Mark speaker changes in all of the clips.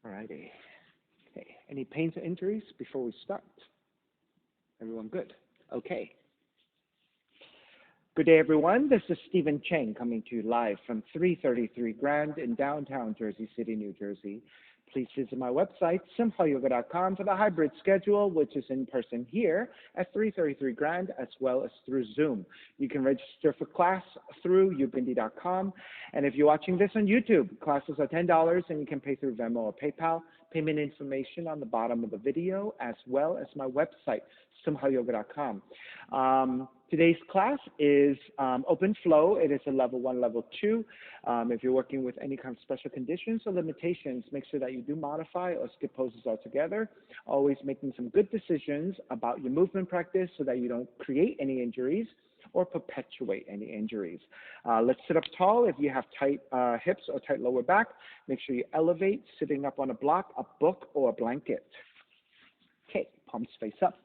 Speaker 1: Alrighty. Okay. Any pains or injuries before we start? Everyone good? Okay. Good day, everyone. This is Stephen Cheng coming to you live from 333 Grand in downtown Jersey City, New Jersey. Please visit my website, simhayoga.com, for the hybrid schedule, which is in person here at 333 Grand, as well as through Zoom. You can register for class through ubindi.com. And if you're watching this on YouTube, classes are $10, and you can pay through Venmo or PayPal. Payment information on the bottom of the video, as well as my website, simhayoga.com. Today's class is open flow. It is a level 1, level 2. If you're working with any kind of special conditions or limitations, make sure that you do modify or skip poses altogether. Always making some good decisions about your movement practice so that you don't create any injuries or perpetuate any injuries. Let's sit up tall. If you have tight hips or tight lower back, make sure you elevate, sitting up on a block, a book, or a blanket. Okay, palms face up.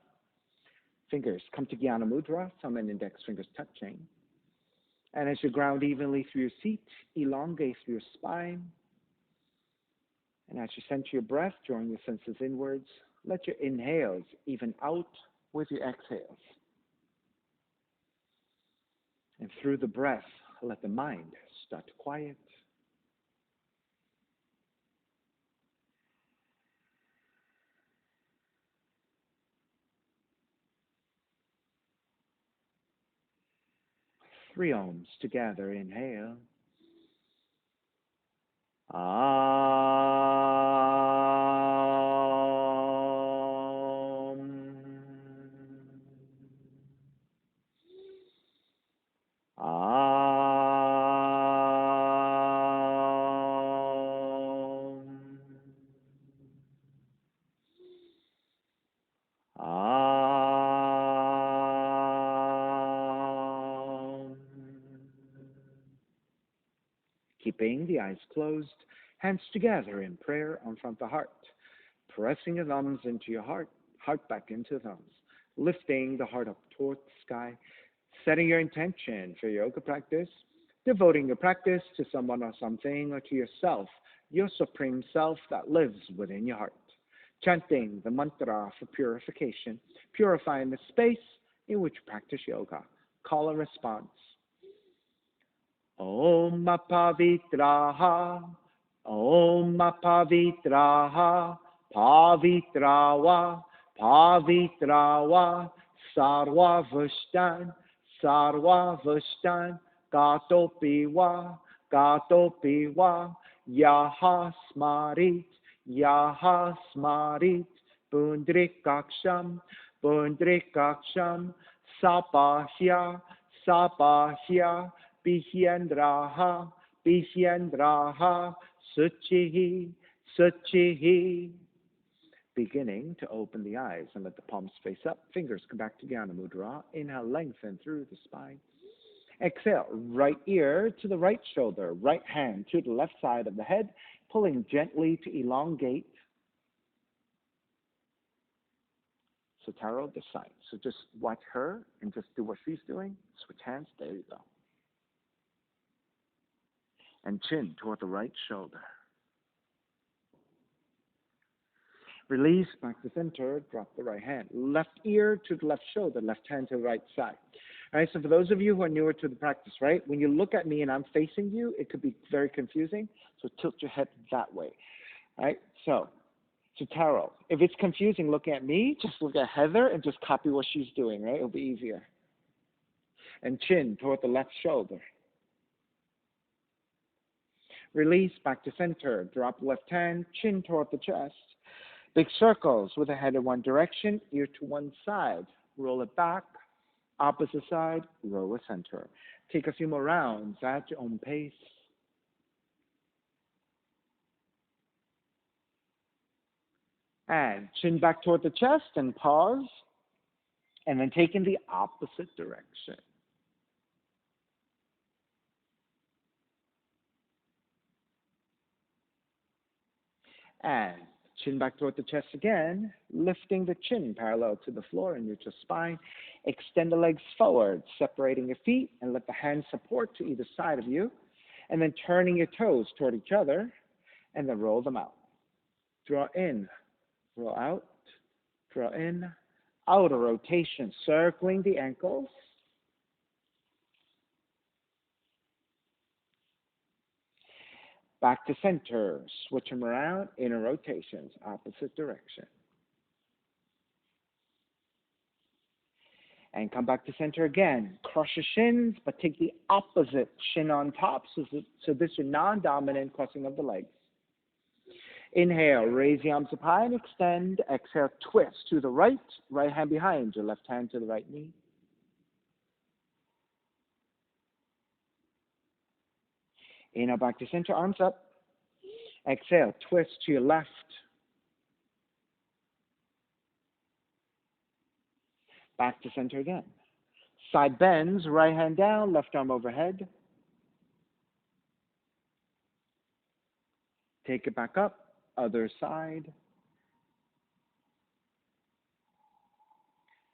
Speaker 1: Fingers come to Jnana Mudra, thumb and index fingers touching. And as you ground evenly through your seat, elongate through your spine. And as you center your breath, drawing your senses inwards, let your inhales even out with your exhales. And through the breath, let the mind start to quiet. Three ohms together. Inhale. Keeping the eyes closed, hands together in prayer in front of the heart. Pressing your thumbs into your heart, heart back into the thumbs. Lifting the heart up toward the sky. Setting your intention for yoga practice. Devoting your practice to someone or something, or to yourself, your supreme self that lives within your heart. Chanting the mantra for purification, purifying the space in which you practice yoga. Call and response. Om Pavitraha, Om Pavitraha, Pavitrawa, Pavitrawa, Sarva Vushtan, Sarva Vushtan, Gatopiwa, Gatopiwa, Yaha Smarit, Yaha Smarit, Pundrikaksham, Pundrikaksham, Sapahya, Sapahya, Bihyendraha, Bihyendraha, Suchihi, Suchihi. Beginning to open the eyes and let the palms face up. Fingers come back to Jnana Mudra. Inhale, lengthen through the spine. Exhale, right ear to the right shoulder, right hand to the left side of the head, pulling gently to elongate. So Taro, this side. So just watch her and just do what she's doing. Switch hands. There you go. And chin toward the right shoulder. Release back to center, drop the right hand. Left ear to the left shoulder, left hand to the right side. All right, so for those of you who are newer to the practice, right, when you look at me and I'm facing you, it could be very confusing, so tilt your head that way. All right, so Taro, if it's confusing looking at me, just look at Heather and just copy what she's doing, right? It'll be easier. And chin toward the left shoulder. Release back to center. Drop left hand, chin toward the chest. Big circles with the head in one direction, ear to one side. Roll it back. Opposite side, roll it center. Take a few more rounds at your own pace. And chin back toward the chest and pause. And then take in the opposite direction. And chin back toward the chest again, lifting the chin parallel to the floor in neutral spine. Extend the legs forward, separating your feet, and let the hands support to either side of you. And then turning your toes toward each other, and then roll them out. Draw in, draw out, draw in, outer rotation, circling the ankles. Back to center, switch them around, inner rotations, opposite direction. And come back to center again. Cross your shins, but take the opposite shin on top, so this is your non-dominant crossing of the legs. Inhale, raise the arms up high and extend. Exhale, twist to the right, right hand behind your left hand to the right knee. Inhale, back to center, arms up. Exhale, twist to your left. Back to center again. Side bends, right hand down, left arm overhead. Take it back up, other side.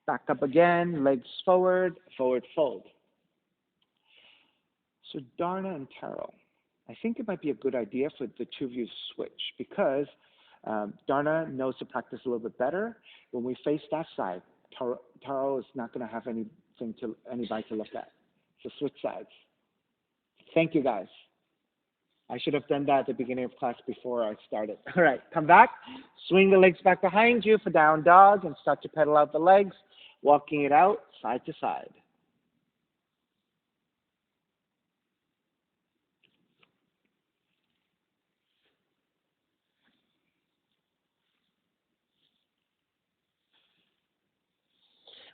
Speaker 1: Back up again, legs forward, forward fold. So Dharna and Taro, I think it might be a good idea for the two of you to switch because Dharna knows the practice a little bit better. When we face that side, Taro is not going to have anybody to look at. So switch sides. Thank you, guys. I should have done that at the beginning of class before I started. All right, come back. Swing the legs back behind you for down dog and start to pedal out the legs, walking it out side to side.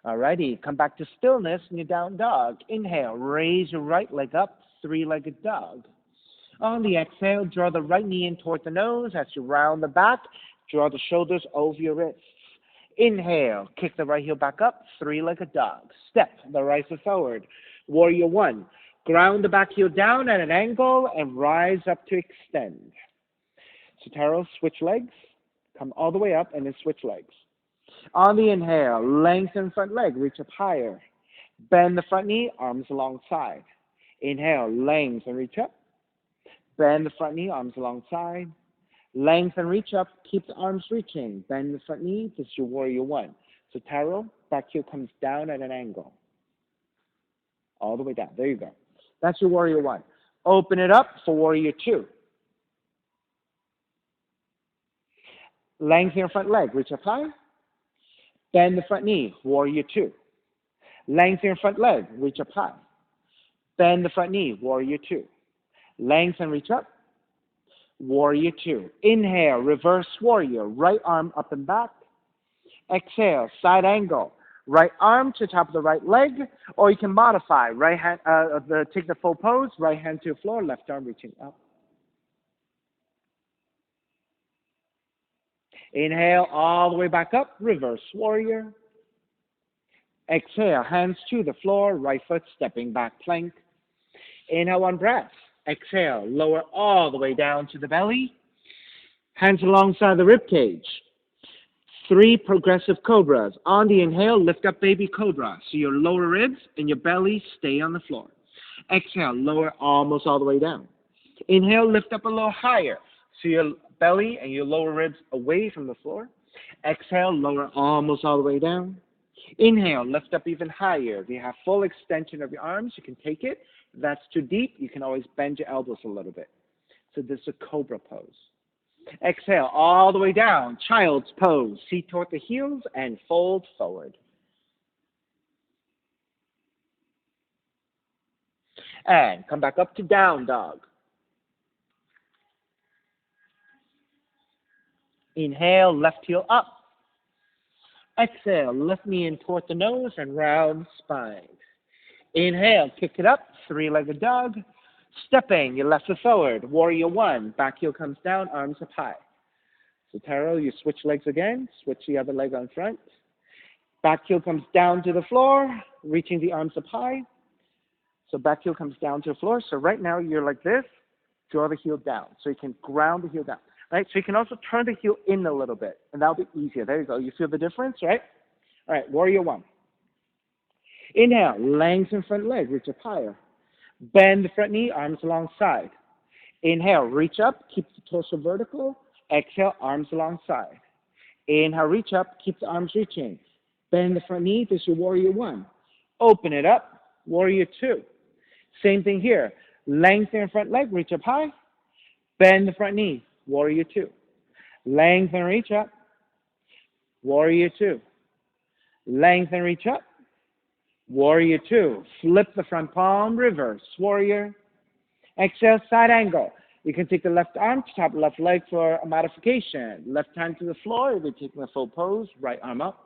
Speaker 1: Alrighty, come back to stillness in your down dog. Inhale, raise your right leg up, three-legged dog. On the exhale, draw the right knee in toward the nose. As you round the back, draw the shoulders over your wrists. Inhale, kick the right heel back up, three-legged dog. Step the right foot forward. Warrior one. Ground the back heel down at an angle and rise up to extend. So Taro, switch legs. Come all the way up and then switch legs. On the inhale, lengthen front leg, reach up higher. Bend the front knee, arms alongside. Inhale, lengthen, reach up. Bend the front knee, arms alongside. Lengthen, reach up, keep the arms reaching. Bend the front knee, this is your warrior one. So Taro, back heel comes down at an angle. All the way down, there you go. That's your warrior one. Open it up for warrior two. Lengthen your front leg, reach up high. Bend the front knee, warrior two. Lengthen your front leg, reach up high. Bend the front knee, warrior two. Lengthen, reach up, warrior two. Inhale, reverse warrior, right arm up and back. Exhale, side angle, right arm to top of the right leg, or you can modify, right hand, take the full pose, right hand to the floor, left arm reaching up. Inhale, all the way back up, reverse warrior. Exhale, hands to the floor, right foot stepping back, plank. Inhale, one breath. Exhale, lower all the way down to the belly. Hands alongside the rib cage. 3 progressive cobras. On the inhale, lift up baby cobra. So your lower ribs and your belly stay on the floor. Exhale, lower almost all the way down. Inhale, lift up a little higher. So your belly and your lower ribs away from the floor. Exhale, lower almost all the way down. Inhale, lift up even higher. If you have full extension of your arms, you can take it. If that's too deep, you can always bend your elbows a little bit. So this is a cobra pose. Exhale, all the way down, child's pose. Feet toward the heels and fold forward. And come back up to down dog. Inhale, left heel up. Exhale, left knee in toward the nose and round spine. Inhale, kick it up, 3-legged dog. Stepping your left foot forward, warrior one. Back heel comes down, arms up high. So Taro, you switch legs again. Switch the other leg on front. Back heel comes down to the floor, reaching the arms up high. So back heel comes down to the floor. So right now you're like this. Draw the heel down. So you can ground the heel down. Right? So you can also turn the heel in a little bit, and that'll be easier. There you go. You feel the difference, right? All right, warrior one. Inhale, lengthen front leg, reach up higher. Bend the front knee, arms alongside. Inhale, reach up, keep the torso vertical. Exhale, arms alongside. Inhale, reach up, keep the arms reaching. Bend the front knee, this is your warrior one. Open it up, warrior two. Same thing here. Lengthen your front leg, reach up high. Bend the front knee, warrior two. Lengthen, reach up, warrior two. Lengthen, reach up, warrior two. Flip the front palm, reverse, warrior. Exhale, side angle. You can take the left arm to top left leg for a modification. Left hand to the floor, you'll be taking a full pose, right arm up.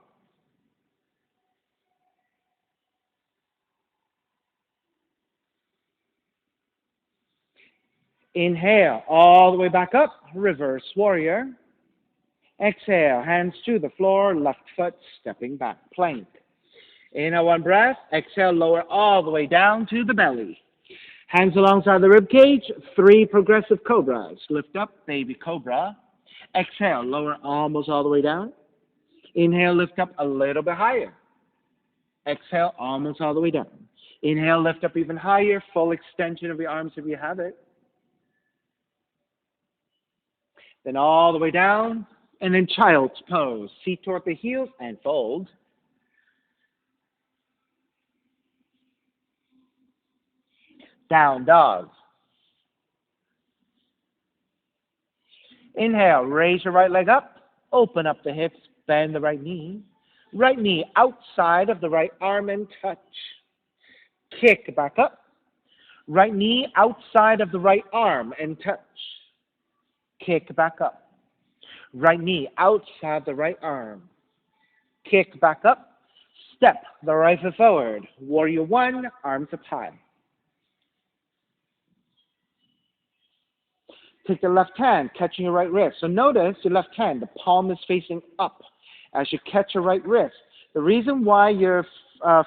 Speaker 1: Inhale, all the way back up, reverse warrior. Exhale, hands to the floor, left foot stepping back, plank. Inhale, one breath. Exhale, lower all the way down to the belly. Hands alongside the rib cage, 3 progressive cobras. Lift up, baby cobra. Exhale, lower almost all the way down. Inhale, lift up a little bit higher. Exhale, almost all the way down. Inhale, lift up even higher, full extension of your arms if you have it. Then all the way down, and then child's pose. Feet toward the heels and fold. Down dog. Inhale, raise your right leg up, open up the hips, bend the right knee. Right knee outside of the right arm and touch. Kick back up. Right knee outside of the right arm and touch. Kick back up. Right knee outside the right arm. Kick back up. Step the right foot forward. Warrior one, arms up high. Take the left hand, catching your right wrist. So notice your left hand, the palm is facing up as you catch your right wrist. The reason why you're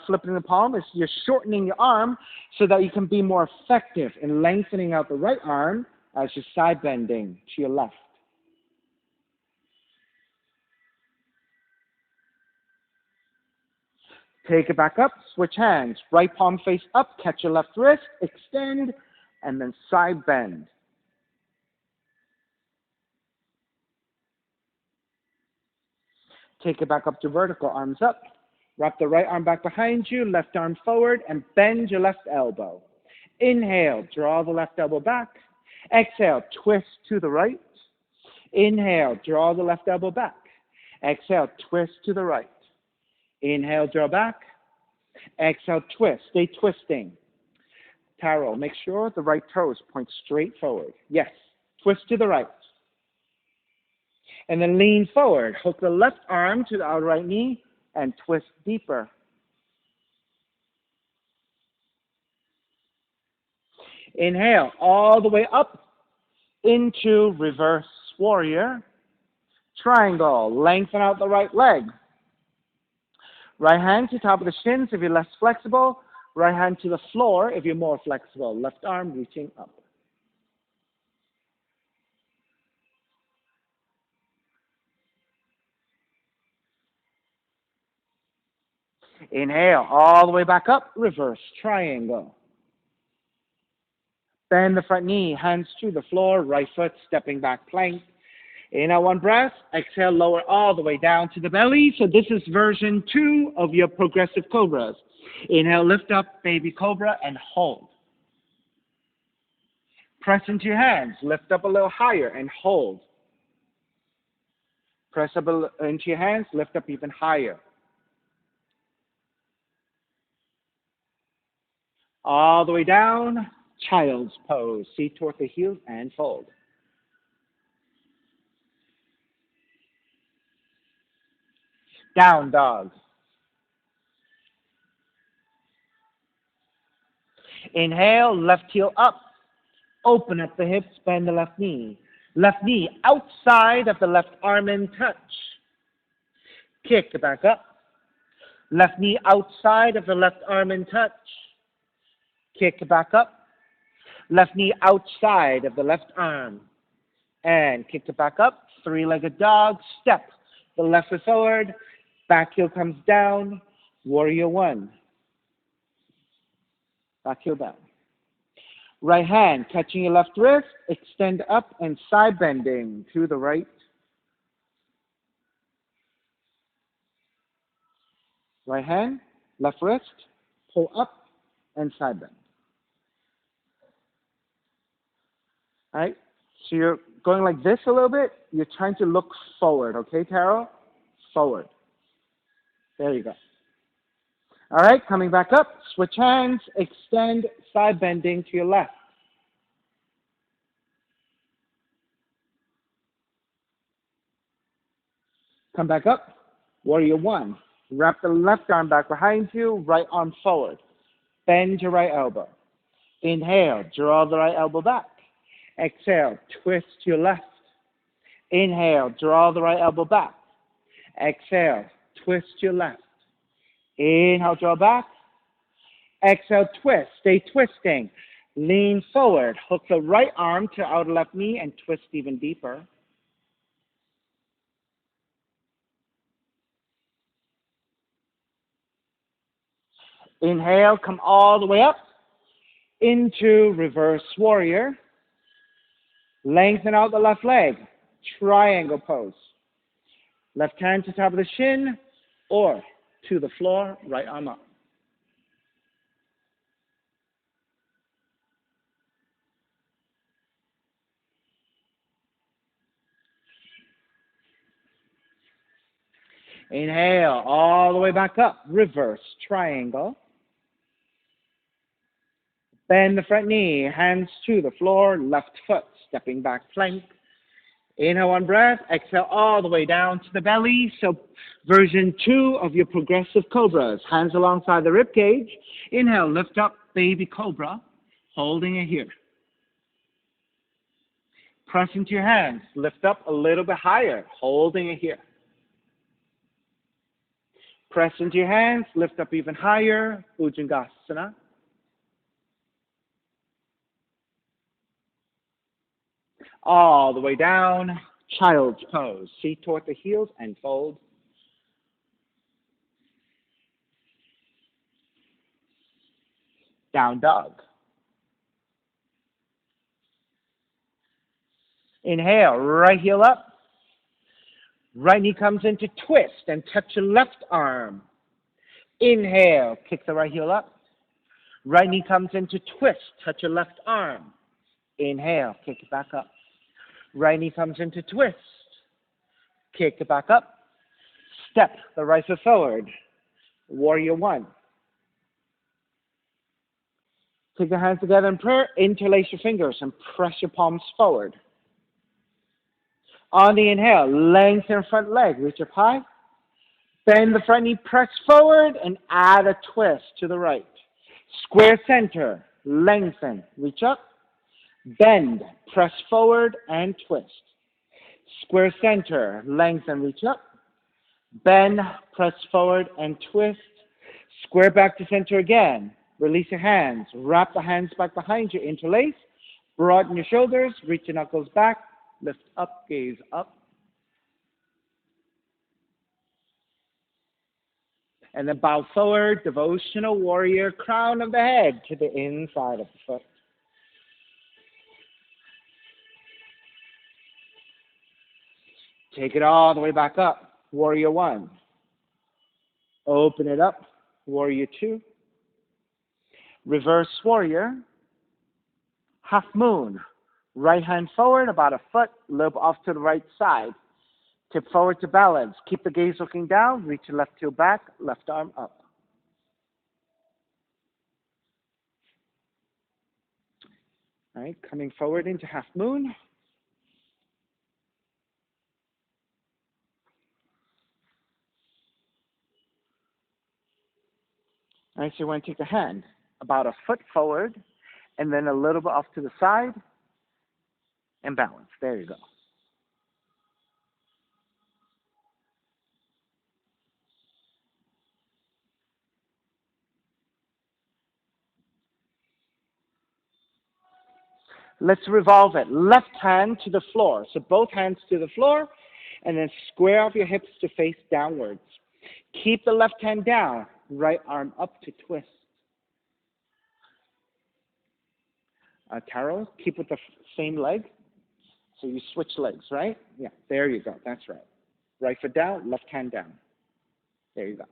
Speaker 1: flipping the palm is you're shortening your arm so that you can be more effective in lengthening out the right arm as you're side bending to your left. Take it back up, switch hands. Right palm face up, catch your left wrist, extend, and then side bend. Take it back up to vertical, arms up. Wrap the right arm back behind you, left arm forward, and bend your left elbow. Inhale, draw the left elbow back. Exhale, twist to the right. Inhale, draw the left elbow back. Exhale, twist to the right. Inhale, draw back. Exhale, twist. Stay twisting. Taro, make sure the right toes point straight forward. Yes, twist to the right. And then lean forward. Hook the left arm to the outer right knee and twist deeper. Inhale all the way up into reverse warrior. Triangle. Lengthen out the right leg. Right hand to top of the shins if you're less flexible. Right hand to the floor if you're more flexible. Left arm reaching up. Inhale all the way back up, reverse triangle. Bend the front knee, hands to the floor, right foot stepping back plank. Inhale, one breath. Exhale, lower all the way down to the belly. So this is version 2 of your progressive cobras. Inhale, lift up, baby cobra, and hold. Press into your hands. Lift up a little higher and hold. Press up into your hands. Lift up even higher. All the way down, child's pose. Feet toward the heels and fold. Down dog. Inhale, left heel up. Open up the hips, bend the left knee. Left knee outside of the left arm and touch. Kick back up. Left knee outside of the left arm and touch. Kick back up. Left knee outside of the left arm. And kick it back up. 3-legged dog. Step the left foot forward. Back heel comes down. Warrior one. Back heel down. Right hand catching your left wrist, extend up and side bending to the right. Right hand, left wrist, pull up and side bend. All right? So you're going like this a little bit. You're trying to look forward, okay, Carol? Forward. There you go. All right, coming back up. Switch hands, extend, side bending to your left. Come back up. Warrior one. Wrap the left arm back behind you, right arm forward. Bend your right elbow. Inhale, draw the right elbow back. Exhale, twist to your left. Inhale, draw the right elbow back. Exhale, twist to your left. Inhale, draw back. Exhale, twist. Stay twisting. Lean forward. Hook the right arm to outer left knee and twist even deeper. Inhale, come all the way up into reverse warrior. Lengthen out the left leg. Triangle pose. Left hand to top of the shin or to the floor, right arm up. Inhale, all the way back up. Reverse triangle. Bend the front knee, hands to the floor, left foot, stepping back plank. Inhale, one breath. Exhale all the way down to the belly. So version 2 of your progressive cobras. Hands alongside the rib cage. Inhale, lift up, baby cobra, holding it here. Press into your hands. Lift up a little bit higher, holding it here. Press into your hands. Lift up even higher, Bhujangasana. All the way down, child's pose. Feet toward the heels and fold. Down dog. Inhale, right heel up. Right knee comes into twist and touch your left arm. Inhale, kick the right heel up. Right knee comes into twist, touch your left arm. Inhale, kick it back up. Right knee comes into twist. Kick it back up. Step the right foot forward. Warrior one. Take your hands together in prayer. Interlace your fingers and press your palms forward. On the inhale, lengthen front leg. Reach up high. Bend the front knee, press forward, and add a twist to the right. Square center. Lengthen. Reach up. Bend, press forward, and twist. Square center, lengthen, reach up. Bend, press forward, and twist. Square back to center again. Release your hands. Wrap the hands back behind you. Interlace. Broaden your shoulders. Reach your knuckles back. Lift up, gaze up. And then bow forward, devotional warrior, crown of the head to the inside of the foot. Take it all the way back up. Warrior one. Open it up. Warrior two. Reverse warrior. Half moon. Right hand forward, about a foot. Lobe off to the right side. Tip forward to balance. Keep the gaze looking down. Reach your left heel back. Left arm up. All right, coming forward into half moon. All right, so you want to take a hand about a foot forward and then a little bit off to the side and balance. There you go. Let's revolve it. Left hand to the floor. So both hands to the floor and then square off your hips to face downwards. Keep the left hand down. Right arm up to twist. Taro, keep with the same leg. So you switch legs, right? Yeah, there you go. That's right. Right foot down, left hand down. There you go.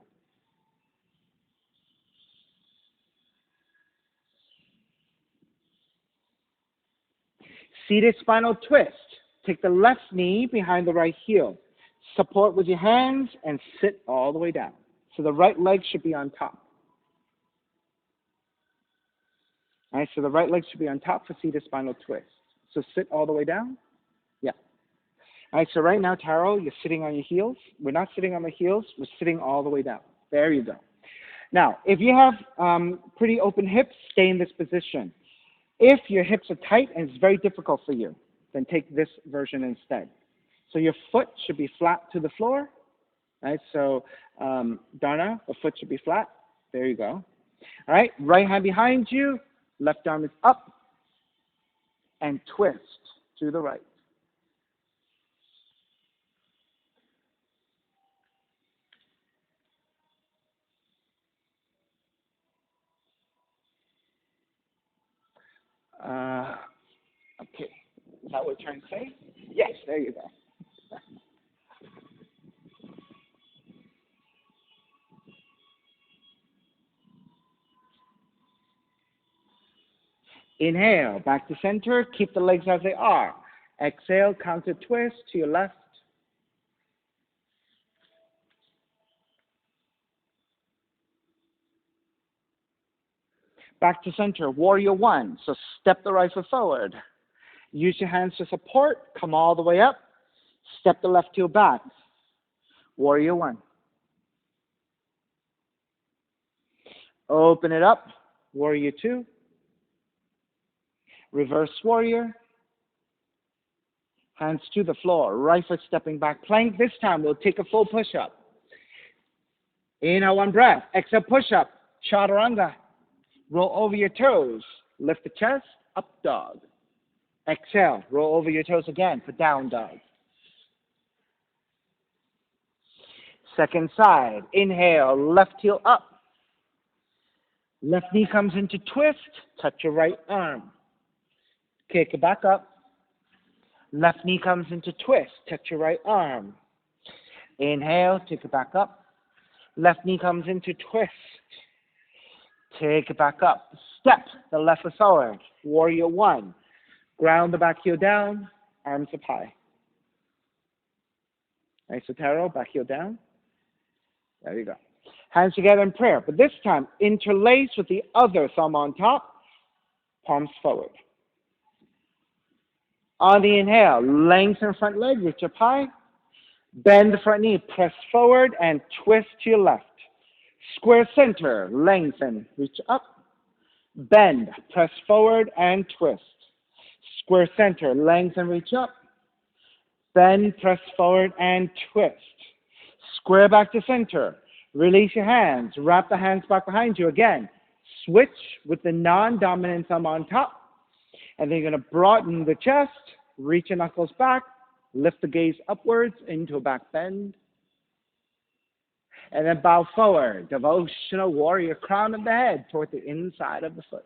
Speaker 1: Seated spinal twist. Take the left knee behind the right heel. Support with your hands and sit all the way down. So the right leg should be on top. All right, so the right leg should be on top for seated spinal twist. So sit all the way down. Yeah. All right, so right now, Taro, you're sitting on your heels. We're not sitting on the heels. We're sitting all the way down. There you go. Now, if you have pretty open hips, stay in this position. If your hips are tight and it's very difficult for you, then take this version instead. So your foot should be flat to the floor. Right, so Dharna, the foot should be flat. There you go. All right, right hand behind you, left arm is up, and twist to the right. Okay, is that what you're trying to say? Yes, there you go. Inhale, back to center, keep the legs as they are. Exhale, counter twist to your left. Back to center, warrior one. So step the right foot forward. Use your hands to support, come all the way up. Step the left heel back. Warrior one. Open it up, warrior two. Reverse warrior. Hands to the floor, right foot stepping back. Plank this time, we'll take a full push-up. Inhale, one breath. Exhale, push-up. Chaturanga. Roll over your toes. Lift the chest, up dog. Exhale, roll over your toes again for down dog. Second side. Inhale, left heel up. Left knee comes into twist. Touch your right arm. Kick it back up. Left knee comes into twist. Touch your right arm. Inhale, take it back up. Left knee comes into twist. Take it back up. Step the left foot forward. Warrior one. Ground the back heel down. Arms up high. Nice, so Taro, back heel down. There you go. Hands together in prayer. But this time, interlace with the other thumb on top. Palms forward. On the inhale, lengthen front leg, reach up high. Bend the front knee, press forward and twist to your left. Square center, lengthen, reach up. Bend, press forward and twist. Square center, lengthen, reach up. Bend, press forward and twist. Square back to center. Release your hands. Wrap the hands back behind you again. Switch with the non-dominant thumb on top. And then you're going to broaden the chest. Reach your knuckles back. Lift the gaze upwards into a back bend. And then bow forward. Devotional warrior, crown of the head toward the inside of the foot.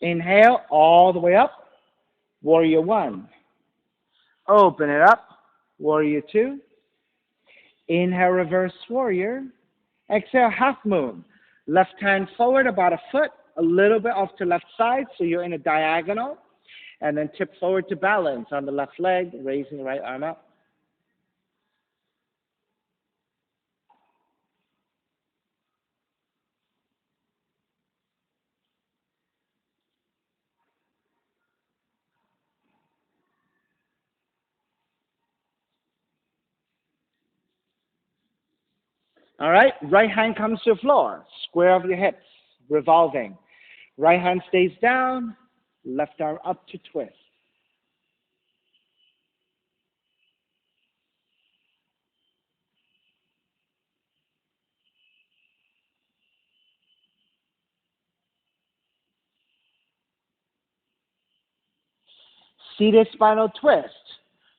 Speaker 1: Inhale all the way up. Warrior one. Open it up. Warrior two. Inhale, reverse warrior. Exhale, half moon. Left hand forward about a foot, a little bit off to left side, so you're in a diagonal. And then tip forward to balance on the left leg, raising the right arm up. All right, right hand comes to the floor. Square of your hips, revolving. Right hand stays down, left arm up to twist. Seated spinal twist.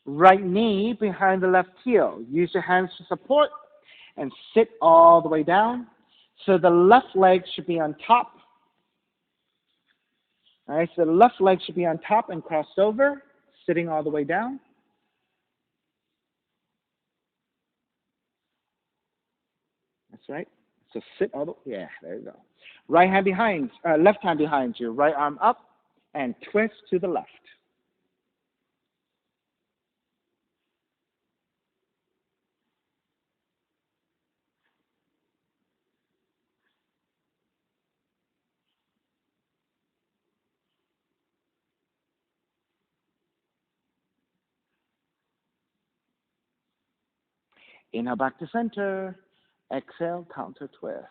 Speaker 1: Right knee behind the left heel. Use your hands to support and sit all the way down. So the left leg should be on top. All right, so the left leg should be on top and crossed over, sitting all the way down. That's right. So sit all the, yeah, there you go. Right hand behind, left hand behind you. Right arm up and twist to the left. Inhale back to center. Exhale, counter twist.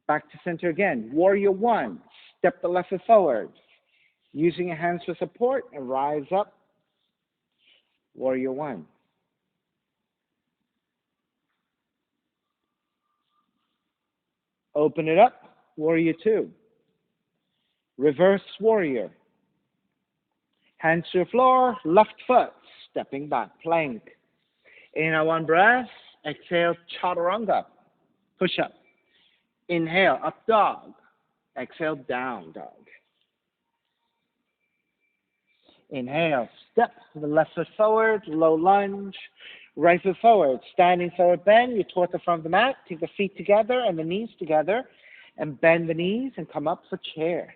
Speaker 1: Back to center again. Warrior one. Step the left foot forward. Using your hands for support and rise up. Warrior one. Open it up. Warrior two. Reverse warrior. Hands to the floor. Left foot. Stepping back. Plank. Inhale one breath. Exhale chaturanga. Push up. Inhale up dog. Exhale down dog. Inhale, step the left foot forward, low lunge, right foot forward, standing forward bend, you toward the front of the mat, take the feet together and the knees together, and bend the knees and come up for chair.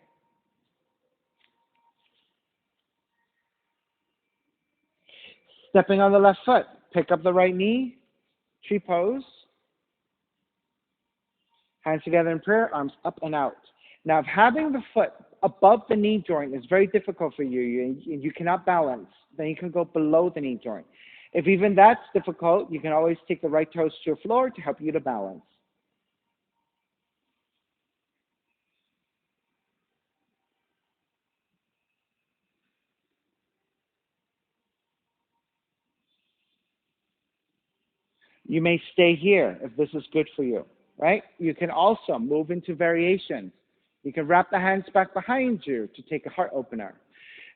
Speaker 1: Stepping on the left foot, pick up the right knee, tree pose, hands together in prayer, arms up and out. Now, if having the foot above the knee joint is very difficult for you, you cannot balance, then you can go below the knee joint. If even that's difficult, you can always take the right toes to your floor to help you to balance. You may stay here if this is good for you, right? You can also move into variations. You can wrap the hands back behind you to take a heart opener.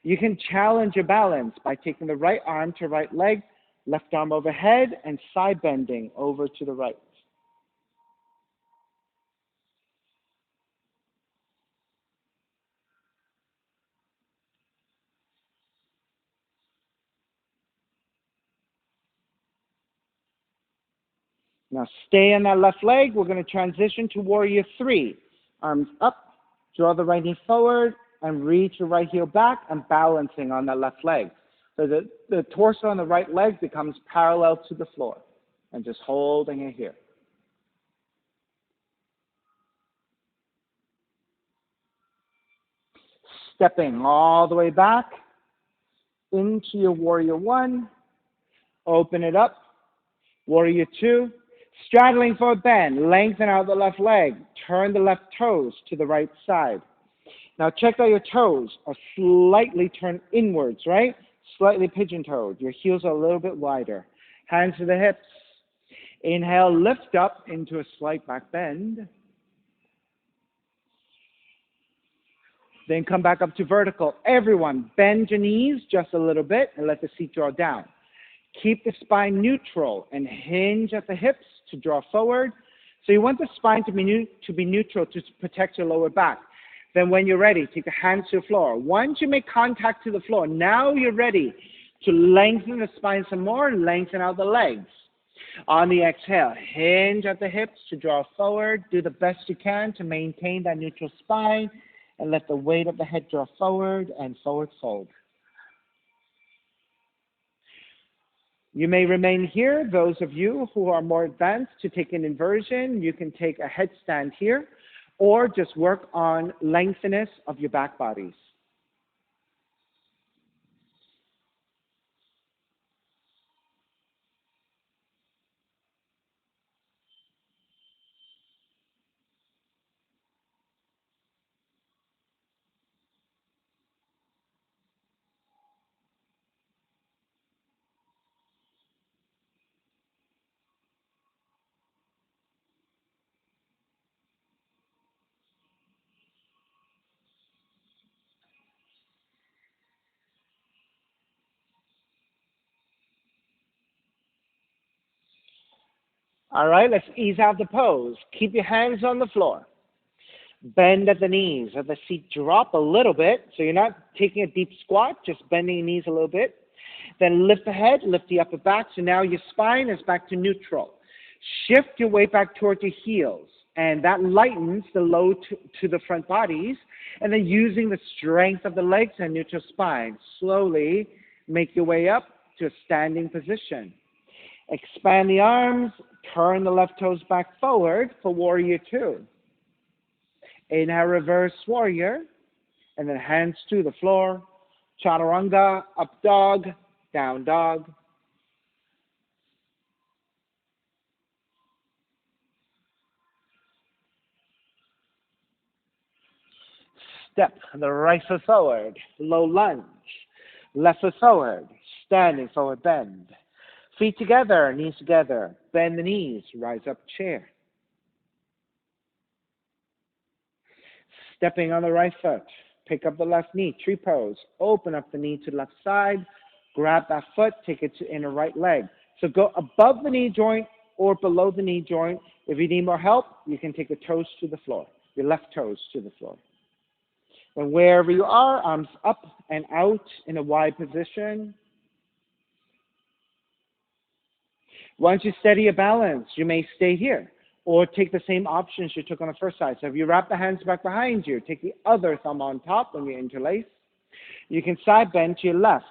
Speaker 1: You can challenge your balance by taking the right arm to right leg, left arm overhead, and side bending over to the right. Now stay on that left leg. We're going to transition to warrior three. Arms up, draw the right knee forward, and reach your right heel back and balancing on that left leg. So the torso on the right leg becomes parallel to the floor. And just holding it here. Stepping all the way back into your warrior one. Open it up. Warrior two. Straddling for a bend. Lengthen out the left leg. Turn the left toes to the right side. Now check that your toes are slightly turned inwards, right? Slightly pigeon-toed. Your heels are a little bit wider. Hands to the hips. Inhale, lift up into a slight back bend. Then come back up to vertical. Everyone, bend your knees just a little bit and let the seat draw down. Keep the spine neutral and hinge at the hips to draw forward. So you want the spine to be neutral to protect your lower back. Then when you're ready, take the hands to the floor. Once you make contact to the floor, now you're ready to lengthen the spine some more, lengthen out the legs. On the exhale, hinge at the hips to draw forward. Do the best you can to maintain that neutral spine and let the weight of the head draw forward and forward fold. You may remain here. Those of you who are more advanced to take an inversion, you can take a headstand here or just work on lengthiness of your back bodies. All right, let's ease out the pose. Keep your hands on the floor. Bend at the knees. Let the seat drop a little bit. So you're not taking a deep squat, just bending your knees a little bit. Then lift the head, lift the upper back. So now your spine is back to neutral. Shift your weight back towards your heels. And that lightens the load to the front bodies. And then using the strength of the legs and neutral spine, slowly make your way up to a standing position. Expand the arms. Turn the left toes back forward for warrior two. Inhale, reverse warrior. And then hands to the floor. Chaturanga, up dog, down dog. Step the right foot forward, low lunge. Left foot forward, standing forward bend. Feet together, knees together. Bend the knees, rise up chair. Stepping on the right foot, pick up the left knee, tree pose. Open up the knee to the left side. Grab that foot, take it to inner right leg. So go above the knee joint or below the knee joint. If you need more help, you can take the toes to the floor, your left toes to the floor. And wherever you are, arms up and out in a wide position. Once you steady your balance, you may stay here or take the same options you took on the first side. So if you wrap the hands back behind you, take the other thumb on top when you interlace. You can side bend to your left.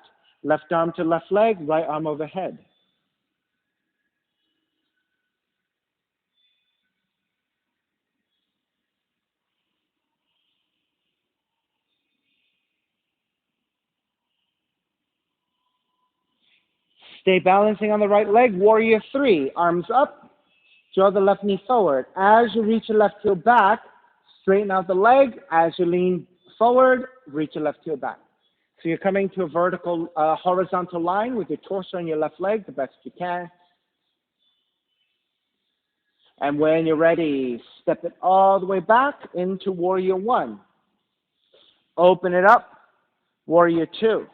Speaker 1: Left arm to left leg, right arm overhead. Stay balancing on the right leg, warrior three. Arms up, draw the left knee forward. As you reach your left heel back, straighten out the leg. As you lean forward, reach your left heel back. So you're coming to a vertical, horizontal line with your torso and your left leg the best you can. And when you're ready, step it all the way back into warrior one. Open it up, warrior two.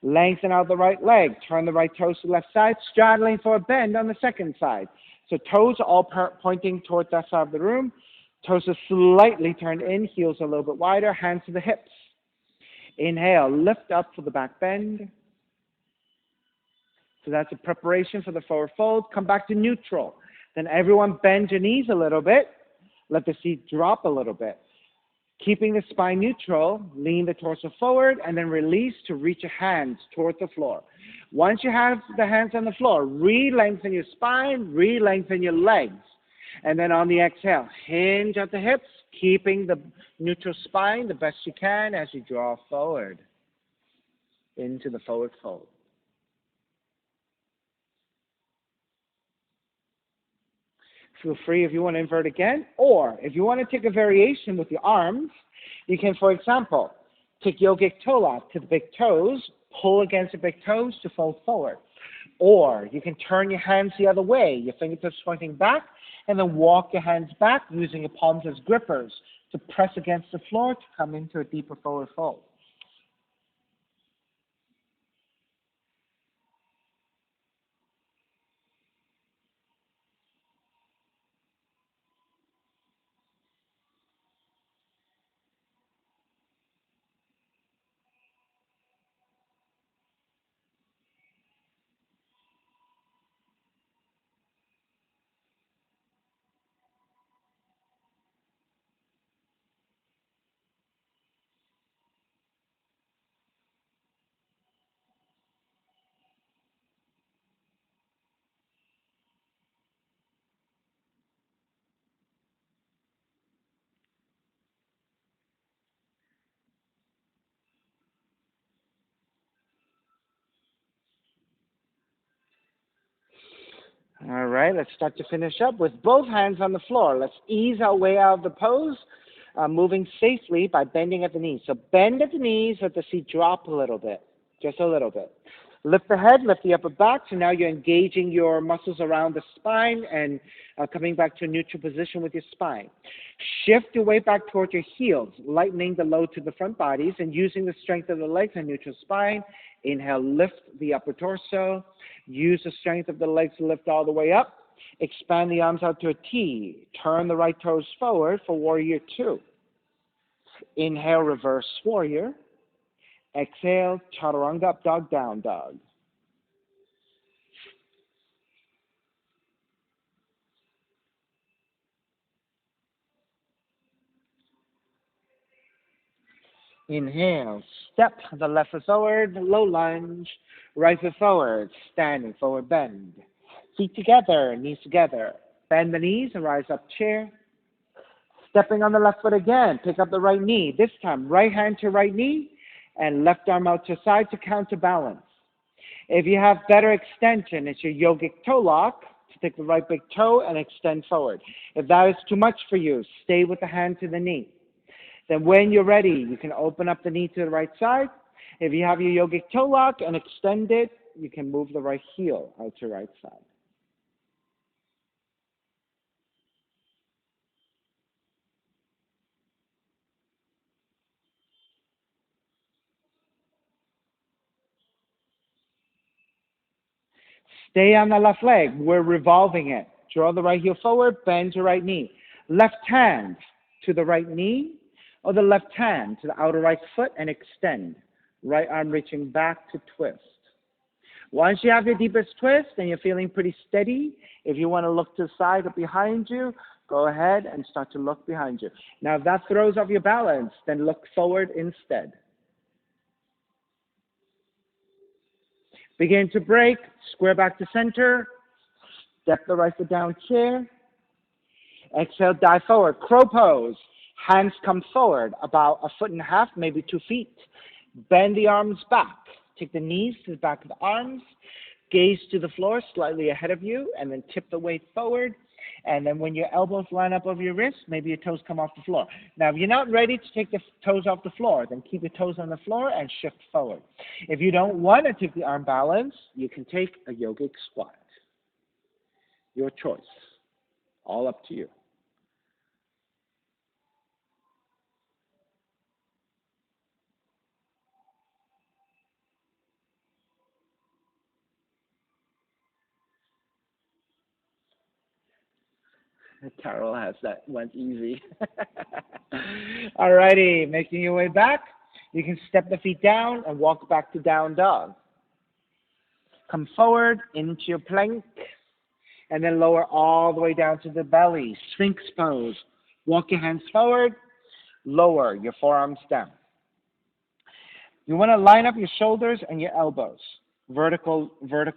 Speaker 1: Lengthen out the right leg. Turn the right toes to the left side, straddling for a bend on the second side. So toes are all pointing toward that side of the room. Toes are slightly turned in, heels a little bit wider, hands to the hips. Inhale, lift up for the back bend. So that's a preparation for the forward fold. Come back to neutral. Then everyone bend your knees a little bit. Let the seat drop a little bit. Keeping the spine neutral, lean the torso forward, and then release to reach your hands towards the floor. Once you have the hands on the floor, re-lengthen your spine, re-lengthen your legs. And then on the exhale, hinge at the hips, keeping the neutral spine the best you can as you draw forward into the forward fold. Feel free if you want to invert again, or if you want to take a variation with your arms, you can, for example, take yogic toe lock to the big toes, pull against the big toes to fold forward. Or you can turn your hands the other way, your fingertips pointing back, and then walk your hands back using your palms as grippers to press against the floor to come into a deeper forward fold. All right, let's start to finish up with both hands on the floor. Let's ease our way out of the pose, moving safely by bending at the knees. So bend at the knees, let the seat drop a little bit, just a little bit. Lift the head, lift the upper back. So now you're engaging your muscles around the spine and coming back to a neutral position with your spine. Shift your weight back towards your heels, lightening the load to the front bodies and using the strength of the legs and neutral spine. Inhale, lift the upper torso. Use the strength of the legs to lift all the way up. Expand the arms out to a T. Turn the right toes forward for warrior two. Inhale, reverse warrior. Exhale, chaturanga, up dog, down dog. Inhale, step the left foot forward, low lunge, right foot forward, standing forward bend. Feet together, knees together. Bend the knees and rise up chair. Stepping on the left foot again, pick up the right knee. This time, right hand to right knee and left arm out to side to counterbalance. If you have better extension, it's your yogic toe lock to take the right big toe and extend forward. If that is too much for you, stay with the hand to the knee. Then when you're ready, you can open up the knee to the right side. If you have your yogic toe lock and extend it, you can move the right heel out to right side. Stay on the left leg. We're revolving it. Draw the right heel forward, bend your right knee. Left hand to the right knee, or the left hand to the outer right foot and extend. Right arm reaching back to twist. Once you have your deepest twist and you're feeling pretty steady, if you want to look to the side or behind you, go ahead and start to look behind you. Now, if that throws off your balance, then look forward instead. Begin to break, square back to center, step the right foot down, chair. Exhale, dive forward, crow pose. Hands come forward about 1.5 feet, maybe 2 feet. Bend the arms back. Take the knees to the back of the arms. Gaze to the floor slightly ahead of you, and then tip the weight forward. And then when your elbows line up over your wrists, maybe your toes come off the floor. Now, if you're not ready to take the toes off the floor, then keep your toes on the floor and shift forward. If you don't want to take the arm balance, you can take a yogic squat. Your choice. All up to you. Carol has that one easy. Alrighty, making your way back. You can step the feet down and walk back to down dog. Come forward into your plank, and then lower all the way down to the belly. Sphinx pose. Walk your hands forward, lower your forearms down. You want to line up your shoulders and your elbows. Vertical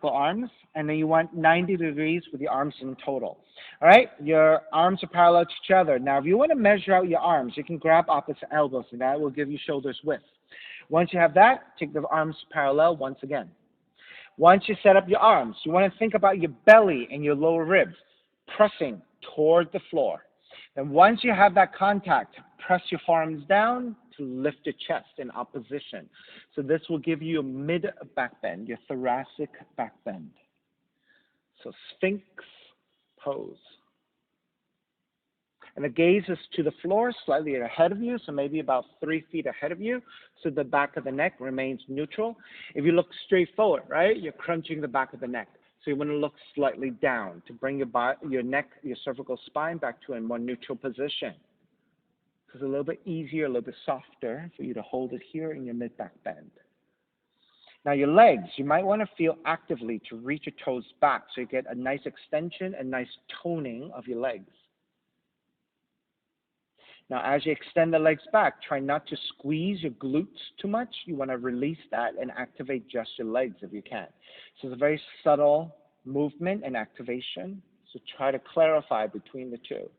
Speaker 1: arms, and then you want 90 degrees with your arms in total. All right, your arms are parallel to each other. Now, if you want to measure out your arms, you can grab opposite elbows, and that will give you shoulders width. Once you have that, take the arms parallel once again. Once you set up your arms, you want to think about your belly and your lower ribs pressing toward the floor. Then once you have that contact, press your forearms down to lift your chest in opposition. So this will give you a mid back bend, your thoracic back bend. So Sphinx pose. And the gaze is to the floor, slightly ahead of you, so maybe about 3 feet ahead of you, so the back of the neck remains neutral. If you look straight forward, right, you're crunching the back of the neck. So you want to look slightly down to bring your neck, your cervical spine back to a more neutral position. So it's a little bit easier, a little bit softer for you to hold it here in your mid-back bend. Now your legs, you might want to feel actively to reach your toes back so you get a nice extension and nice toning of your legs. Now as you extend the legs back, try not to squeeze your glutes too much. You want to release that and activate just your legs if you can. So it's a very subtle movement and activation. So try to clarify between the two.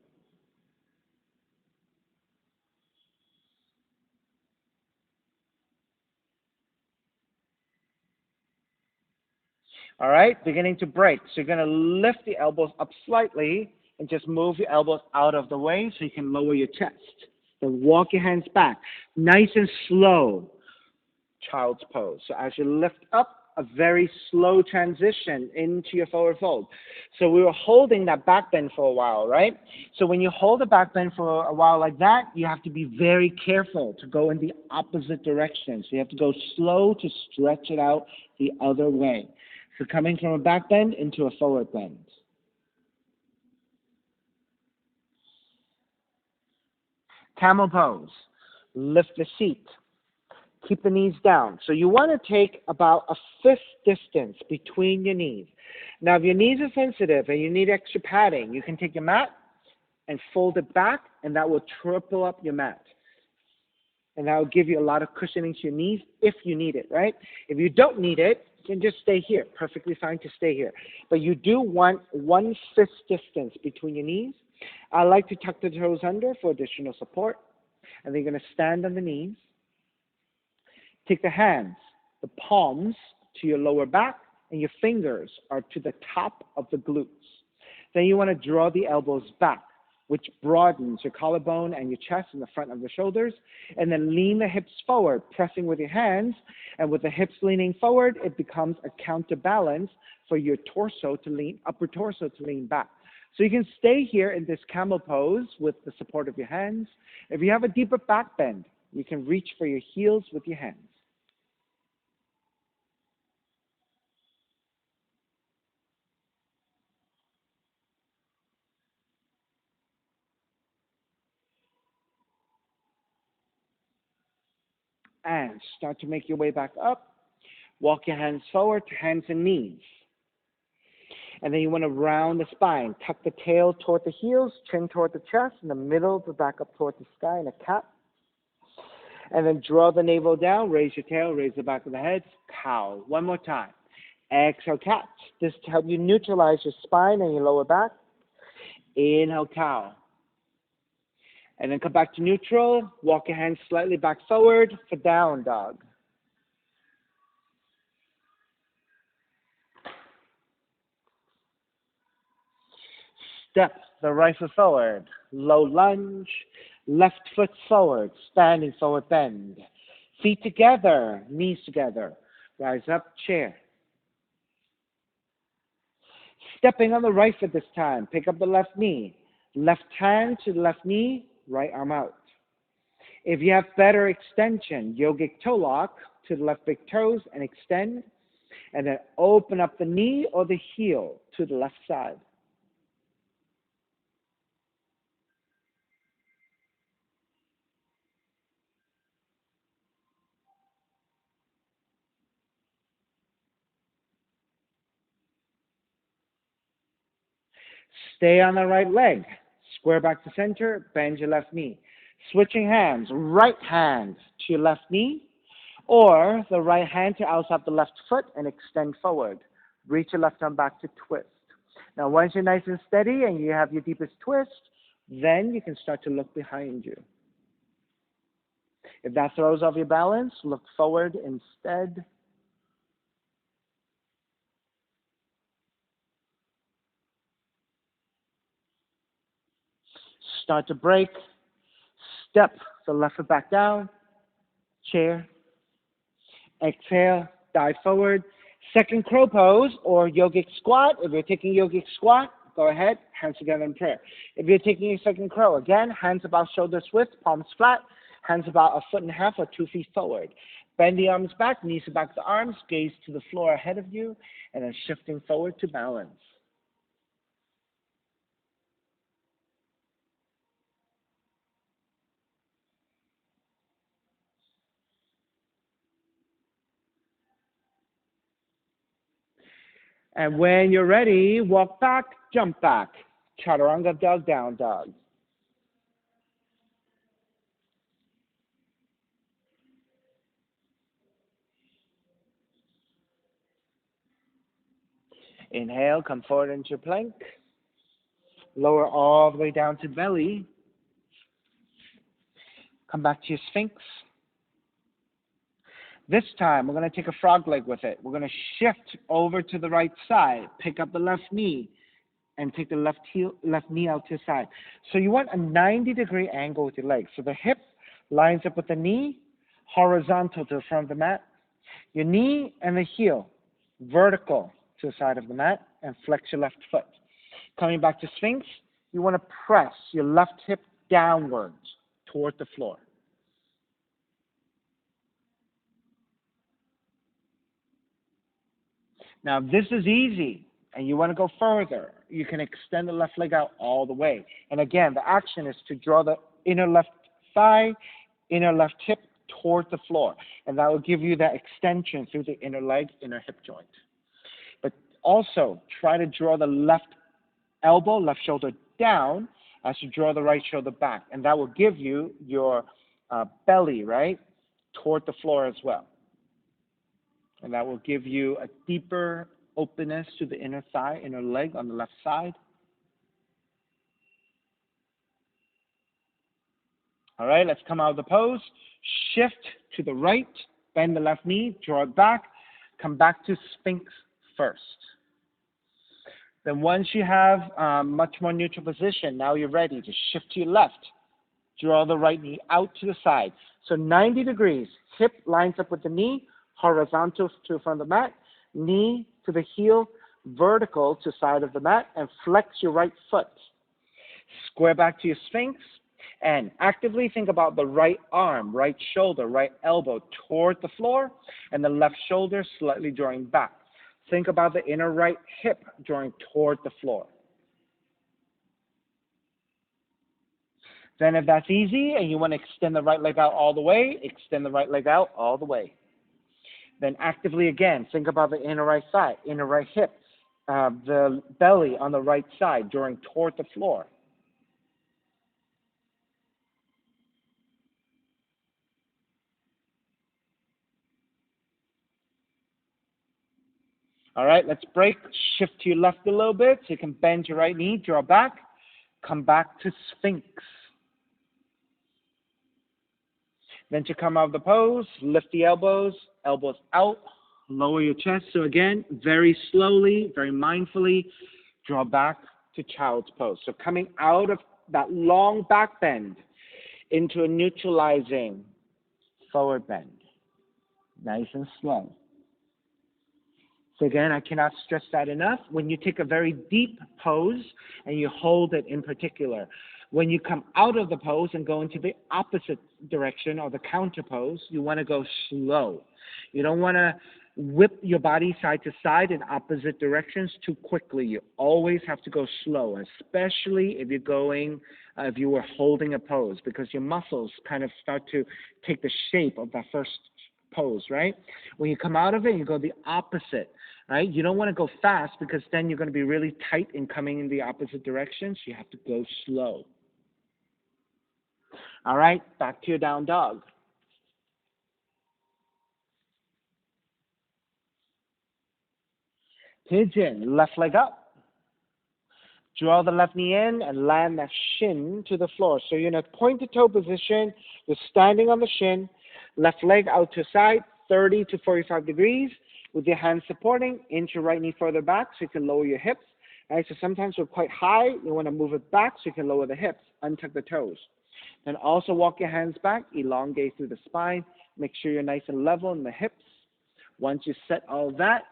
Speaker 1: All right, beginning to break. So you're going to lift the elbows up slightly and just move your elbows out of the way so you can lower your chest. Then walk your hands back. Nice and slow, child's pose. So as you lift up, a very slow transition into your forward fold. So we were holding that back bend for a while, right? So when you hold the back bend for a while like that, you have to be very careful to go in the opposite direction. So you have to go slow to stretch it out the other way. So coming from a back bend into a forward bend. Camel pose. Lift the seat. Keep the knees down. So you want to take about a fifth distance between your knees. Now, if your knees are sensitive and you need extra padding, you can take your mat and fold it back, and that will triple up your mat. And that will give you a lot of cushioning to your knees if you need it, right? If you don't need it, you can just stay here. Perfectly fine to stay here. But you do want 1/5 distance between your knees. I like to tuck the toes under for additional support. And then you're going to stand on the knees. Take the hands, the palms to your lower back, and your fingers are to the top of the glutes. Then you want to draw the elbows back, which broadens your collarbone and your chest and the front of the shoulders. And then lean the hips forward, pressing with your hands. And with the hips leaning forward, it becomes a counterbalance for your torso to lean, upper torso to lean back. So you can stay here in this camel pose with the support of your hands. If you have a deeper back bend, you can reach for your heels with your hands. And start to make your way back up. Walk your hands forward to hands and knees. And then you want to round the spine. Tuck the tail toward the heels, chin toward the chest, and the middle of the back up toward the sky in a cat. And then draw the navel down, raise your tail, raise the back of the head, cow. One more time. Exhale, cat. This to help you neutralize your spine and your lower back. Inhale, cow. And then come back to neutral. Walk your hands slightly back forward for down dog. Step the right foot forward. Low lunge. Left foot forward. Standing forward bend. Feet together. Knees together. Rise up, chair. Stepping on the right foot this time. Pick up the left knee. Left hand to the left knee. Right arm out. If you have better extension, yogic toe lock to the left big toes and extend. And then open up the knee or the heel to the left side. Stay on the right leg. Square back to center. Bend your left knee. Switching hands. Right hand to your left knee. Or the right hand to outside the left foot and extend forward. Reach your left arm back to twist. Now, once you're nice and steady and you have your deepest twist, then you can start to look behind you. If that throws off your balance, look forward instead. Start to break. Step the left foot back down. Chair. Exhale. Dive forward. Second crow pose or yogic squat. If you're taking yogic squat, go ahead. Hands together in prayer. If you're taking a second crow, again, hands about shoulders width, palms flat. Hands about 1.5 feet or 2 feet forward. Bend the arms back, knees back the arms, gaze to the floor ahead of you, and then shifting forward to balance. And when you're ready, walk back, jump back. Chaturanga dog, down dog. Inhale, come forward into plank. Lower all the way down to belly. Come back to your Sphinx. This time, we're going to take a frog leg with it. We're going to shift over to the right side. Pick up the left knee and take the left knee out to the side. So you want a 90-degree angle with your legs. So the hip lines up with the knee, horizontal to the front of the mat. Your knee and the heel vertical to the side of the mat, and flex your left foot. Coming back to Sphinx, you want to press your left hip downwards toward the floor. Now, if this is easy and you want to go further, you can extend the left leg out all the way. And again, the action is to draw the inner left thigh, inner left hip toward the floor. And that will give you that extension through the inner leg, inner hip joint. But also, try to draw the left elbow, left shoulder down as you draw the right shoulder back. And that will give you your belly, right, toward the floor as well. And that will give you a deeper openness to the inner thigh, inner leg on the left side. All right, let's come out of the pose. Shift to the right, bend the left knee, draw it back, come back to Sphinx first. Then once you have much more neutral position, now you're ready to shift to your left. Draw the right knee out to the side. So 90 degrees, hip lines up with the knee, horizontal to the front of the mat, knee to the heel, vertical to side of the mat, and flex your right foot. Square back to your Sphinx, and actively think about the right arm, right shoulder, right elbow toward the floor, and the left shoulder slightly drawing back. Think about the inner right hip drawing toward the floor. Then if that's easy and you want to extend the right leg out all the way, extend the right leg out all the way. Then actively again, think about the inner right thigh, inner right hip, the belly on the right side drawing toward the floor. All right, let's break. Shift to your left a little bit so you can bend your right knee, draw back, come back to Sphinx. Then to come out of the pose, lift the elbows, elbows out, lower your chest. So again, very slowly, very mindfully, draw back to child's pose. So coming out of that long back bend into a neutralizing forward bend. Nice and slow. So again, I cannot stress that enough. When you take a very deep pose and you hold it in particular, when you come out of the pose and go into the opposite direction or the counter pose, you want to go slow. You don't want to whip your body side to side in opposite directions too quickly. You always have to go slow, especially if you're going, if you were holding a pose, because your muscles kind of start to take the shape of that first pose, right? When you come out of it, you go the opposite, right? You don't want to go fast because then you're going to be really tight in coming in the opposite direction, so you have to go slow. All right, back to your down dog. Pigeon, left leg up. Draw the left knee in and land that shin to the floor. So you're in a pointed toe position. You're standing on the shin, left leg out to side, 30 to 45 degrees, with your hands supporting. Inch your right knee further back so you can lower your hips. All right, so sometimes we're quite high. You want to move it back so you can lower the hips, untuck the toes. And also walk your hands back, elongate through the spine. Make sure you're nice and level in the hips. Once you set all that,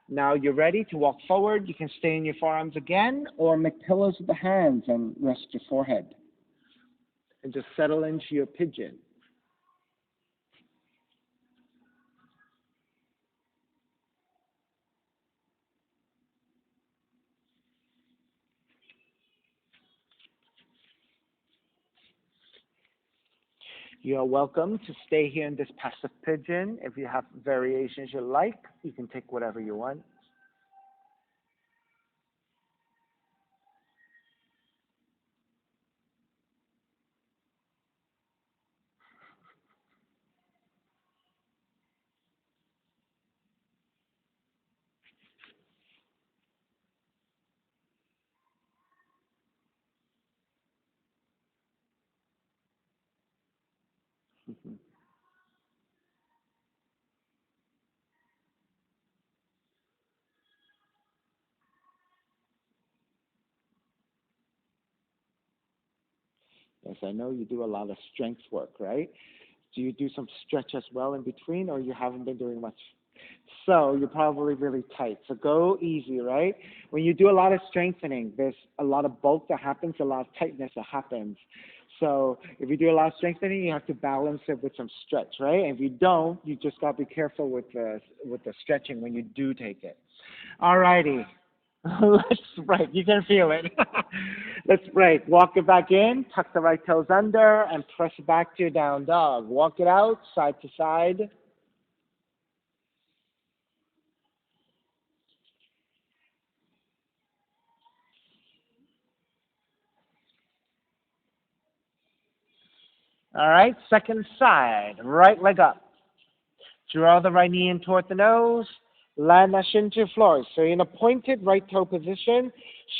Speaker 1: now you're ready to walk forward. You can stay in your forearms again or make pillows with the hands and rest your forehead. And just settle into your pigeon. You are welcome to stay here in this passive pigeon. If you have variations you like, you can take whatever you want. Yes, I know you do a lot of strength work, right? Do you do some stretch as well in between, or you haven't been doing much? So you're probably really tight. So go easy, right? When you do a lot of strengthening, there's a lot of bulk that happens, a lot of tightness that happens. So if you do a lot of strengthening, you have to balance it with some stretch, right? And if you don't, you just got to be careful with the stretching when you do take it. All righty. Let's break. You can feel it. Let's break. Walk it back in, tuck the right toes under, and press it back to your down dog. Walk it out, side to side. All right, second side. Right leg up. Draw the right knee in toward the nose. Land that shin to the floor. So you're in a pointed right toe position.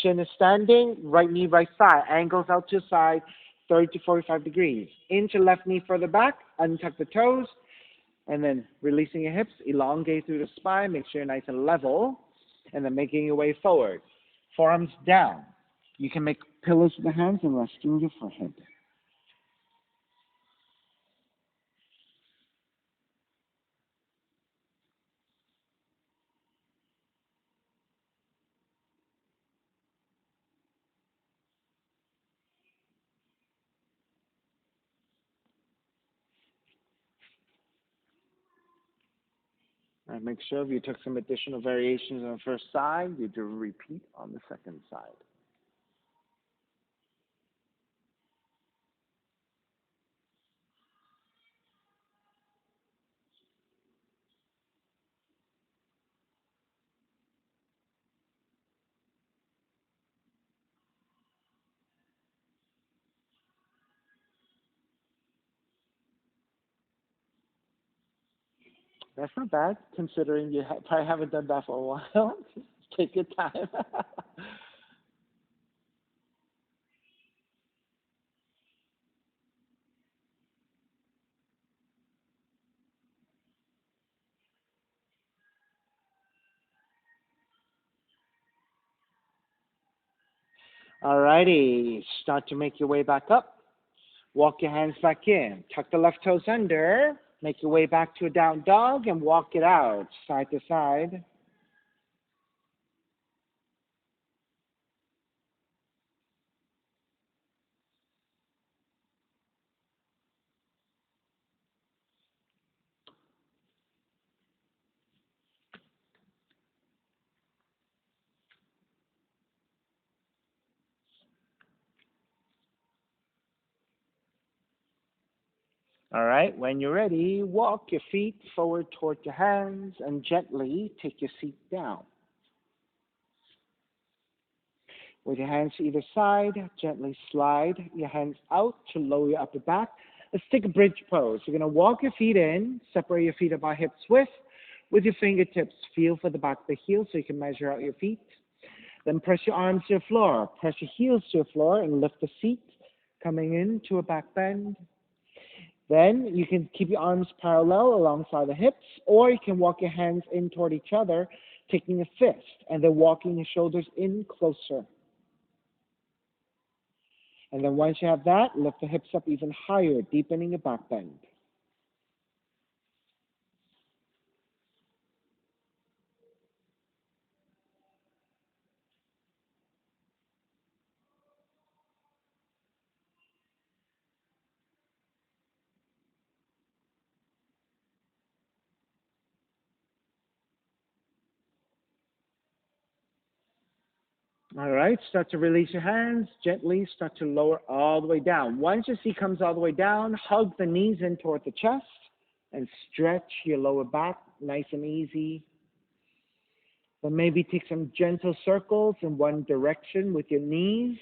Speaker 1: Shin is standing. Right knee, right side. Angles out to the side, 30 to 45 degrees. Inch your left knee further back. Untuck the toes. And then releasing your hips. Elongate through the spine. Make sure you're nice and level. And then making your way forward. Forearms down. You can make pillows with the hands and rest through your forehead. And make sure if you took some additional variations on the first side, you do repeat on the second side. That's not bad, considering you probably haven't done that for a while. Take your time. Alrighty, start to make your way back up. Walk your hands back in. Tuck the left toes under. Make your way back to a down dog and walk it out, side to side. All right, when you're ready, walk your feet forward toward your hands and gently take your seat down. With your hands to either side, gently slide your hands out to lower your upper back. Let's take a bridge pose. You're going to walk your feet in, separate your feet about hips width. With your fingertips, feel for the back of the heel so you can measure out your feet. Then press your arms to the floor. Press your heels to the floor and lift the seat, coming into a back bend. Then you can keep your arms parallel alongside the hips, or you can walk your hands in toward each other, taking a fist, and then walking your shoulders in closer. And then once you have that, lift the hips up even higher, deepening your back bend. All right, start to release your hands. Gently start to lower all the way down. Once your seat comes all the way down, hug the knees in toward the chest and stretch your lower back nice and easy. Then maybe take some gentle circles in one direction with your knees,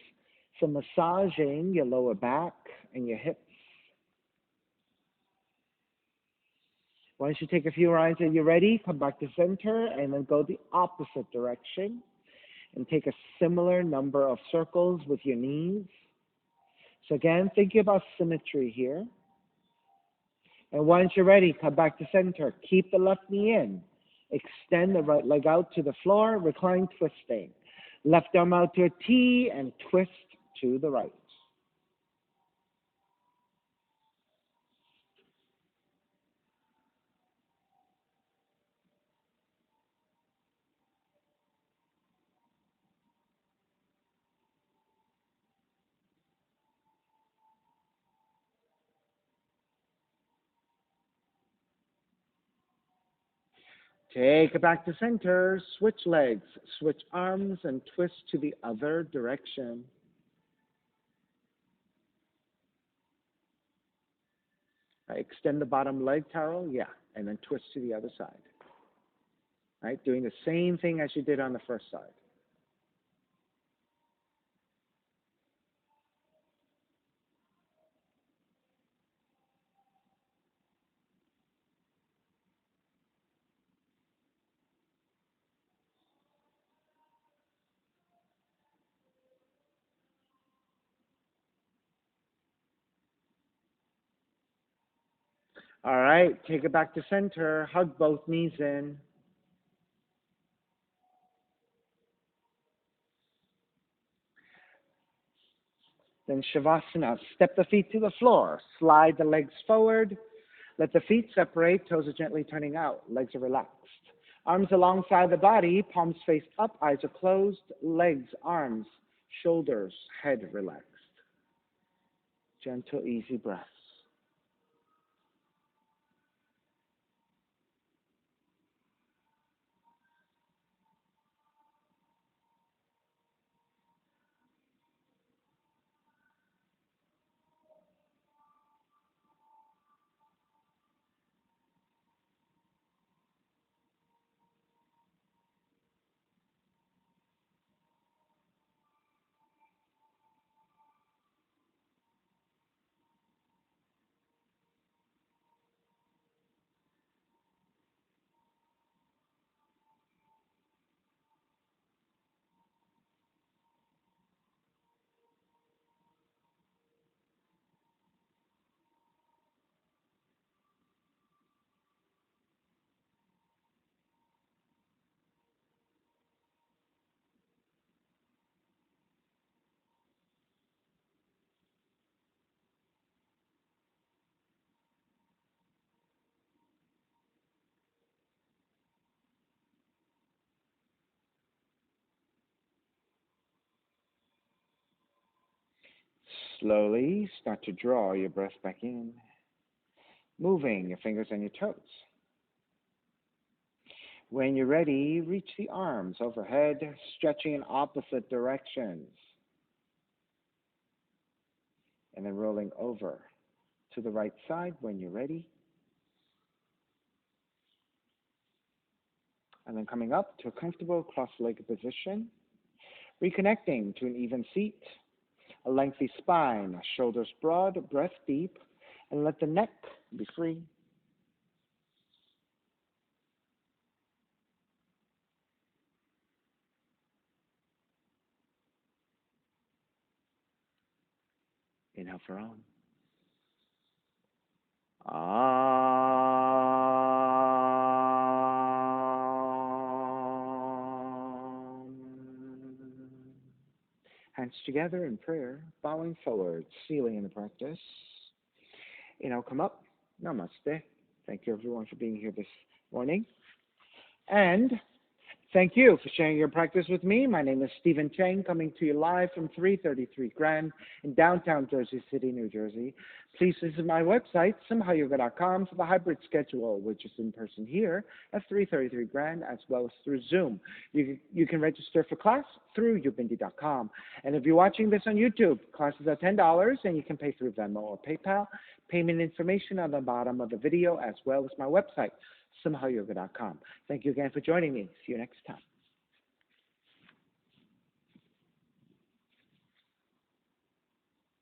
Speaker 1: so massaging your lower back and your hips. Once you take a few rounds and you're ready, come back to center and then go the opposite direction and take a similar number of circles with your knees. So again, thinking about symmetry here. And once you're ready, come back to center. Keep the left knee in. Extend the right leg out to the floor, recline twisting. Left arm out to a T and twist to the right. Take it back to center. Switch legs. Switch arms and twist to the other direction. Right, extend the bottom leg, Taro. Yeah. And then twist to the other side. Right? Doing the same thing as you did on the first side. All right, take it back to center. Hug both knees in. Then Shavasana. Step the feet to the floor. Slide the legs forward. Let the feet separate. Toes are gently turning out. Legs are relaxed. Arms alongside the body. Palms face up. Eyes are closed. Legs, arms, shoulders, head relaxed. Gentle, easy breaths. Slowly start to draw your breath back in, moving your fingers and your toes. When you're ready, reach the arms overhead, stretching in opposite directions. And then rolling over to the right side when you're ready. And then coming up to a comfortable cross-legged position. Reconnecting to an even seat, a lengthy spine, shoulders broad, breath deep, and let the neck be free. Inhale for on. Hands together in prayer, bowing forward, sealing in the practice. Inhale, come up. Namaste. Thank you, everyone, for being here this morning. And thank you for sharing your practice with me. My name is Stephen Chang, coming to you live from 333 Grand in downtown Jersey City, New Jersey. Please visit my website, simhayoga.com, for the hybrid schedule, which is in person here at 333 Grand, as well as through Zoom. You can register for class through ubindi.com. And if you're watching this on YouTube, classes are $10, and you can pay through Venmo or PayPal. Payment information on the bottom of the video, as well as my website, simhayoga.com. Thank you again for joining me. See you next time.